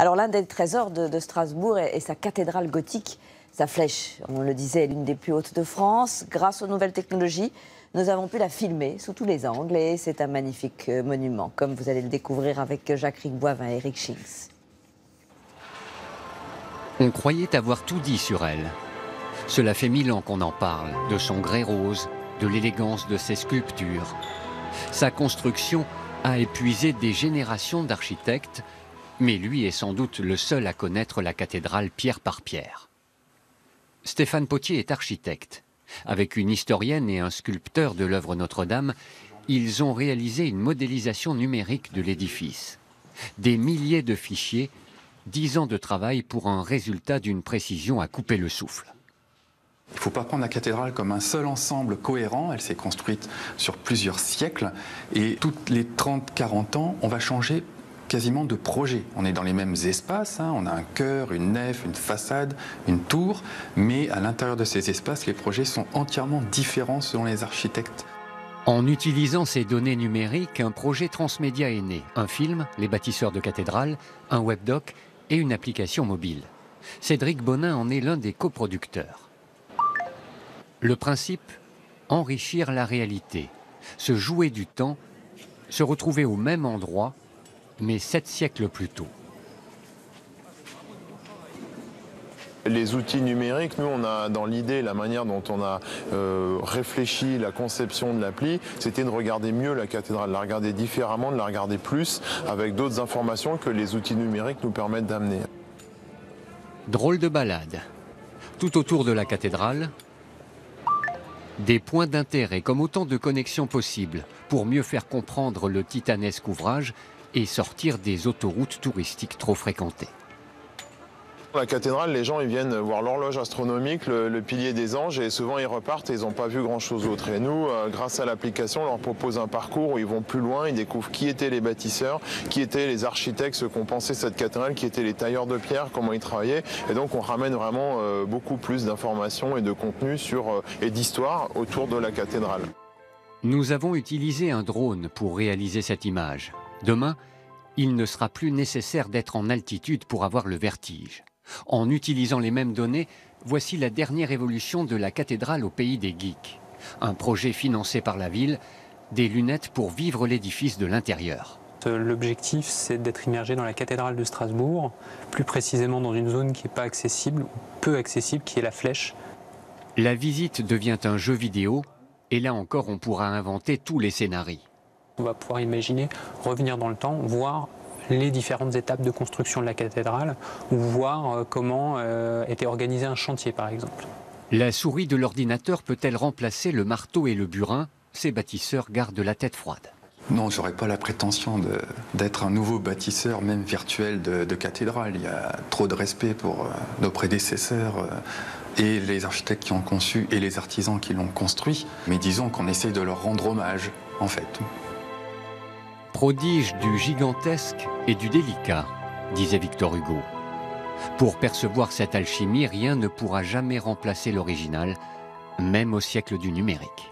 Alors l'un des trésors de Strasbourg est sa cathédrale gothique, sa flèche. On le disait, est l'une des plus hautes de France. Grâce aux nouvelles technologies, nous avons pu la filmer sous tous les angles et c'est un magnifique monument, comme vous allez le découvrir avec Jacques Boivin et Eric Schings. On croyait avoir tout dit sur elle. Cela fait 1000 ans qu'on en parle, de son grès rose, de l'élégance de ses sculptures. Sa construction a épuisé des générations d'architectes, mais lui est sans doute le seul à connaître la cathédrale pierre par pierre. Stéphane Potier est architecte. Avec une historienne et un sculpteur de l'œuvre Notre-Dame, ils ont réalisé une modélisation numérique de l'édifice. Des milliers de fichiers, 10 ans de travail pour un résultat d'une précision à couper le souffle. Il ne faut pas prendre la cathédrale comme un seul ensemble cohérent. Elle s'est construite sur plusieurs siècles et toutes les 30-40 ans, on va changer quasiment de projet. On est dans les mêmes espaces, on a un chœur, une nef, une façade, une tour, mais à l'intérieur de ces espaces, les projets sont entièrement différents selon les architectes. En utilisant ces données numériques, un projet transmédia est né. Un film, Les bâtisseurs de cathédrales, un webdoc et une application mobile. Cédric Bonin en est l'un des coproducteurs. Le principe, enrichir la réalité, se jouer du temps, se retrouver au même endroit, mais 7 siècles plus tôt. Les outils numériques, nous on a dans l'idée, la manière dont on a réfléchi la conception de l'appli, c'était de regarder mieux la cathédrale, de la regarder différemment, de la regarder plus, avec d'autres informations que les outils numériques nous permettent d'amener. Drôle de balade. Tout autour de la cathédrale, des points d'intérêt comme autant de connexions possibles pour mieux faire comprendre le titanesque ouvrage et sortir des autoroutes touristiques trop fréquentées. La cathédrale, les gens ils viennent voir l'horloge astronomique, le pilier des anges et souvent ils repartent et ils n'ont pas vu grand chose d'autre. Et nous, grâce à l'application, on leur propose un parcours où ils vont plus loin, ils découvrent qui étaient les bâtisseurs, qui étaient les architectes, ceux qui ont pensé cette cathédrale, qui étaient les tailleurs de pierre, comment ils travaillaient. Et donc on ramène vraiment beaucoup plus d'informations et de contenu et d'histoire autour de la cathédrale. Nous avons utilisé un drone pour réaliser cette image. Demain, il ne sera plus nécessaire d'être en altitude pour avoir le vertige. En utilisant les mêmes données, voici la dernière évolution de la cathédrale au pays des geeks. Un projet financé par la ville, des lunettes pour vivre l'édifice de l'intérieur. L'objectif, c'est d'être immergé dans la cathédrale de Strasbourg, plus précisément dans une zone qui n'est pas accessible, ou peu accessible, qui est la flèche. La visite devient un jeu vidéo, et là encore on pourra inventer tous les scénarios. On va pouvoir imaginer revenir dans le temps, voir les différentes étapes de construction de la cathédrale ou voir comment était organisé un chantier par exemple. La souris de l'ordinateur peut-elle remplacer le marteau et le burin? Ces bâtisseurs gardent la tête froide. Non, je n'aurais pas la prétention d'être un nouveau bâtisseur, même virtuel, de cathédrale. Il y a trop de respect pour nos prédécesseurs et les architectes qui ont conçu et les artisans qui l'ont construit. Mais disons qu'on essaie de leur rendre hommage, en fait. Prodige du gigantesque et du délicat, disait Victor Hugo. Pour percevoir cette alchimie, rien ne pourra jamais remplacer l'original, même au siècle du numérique.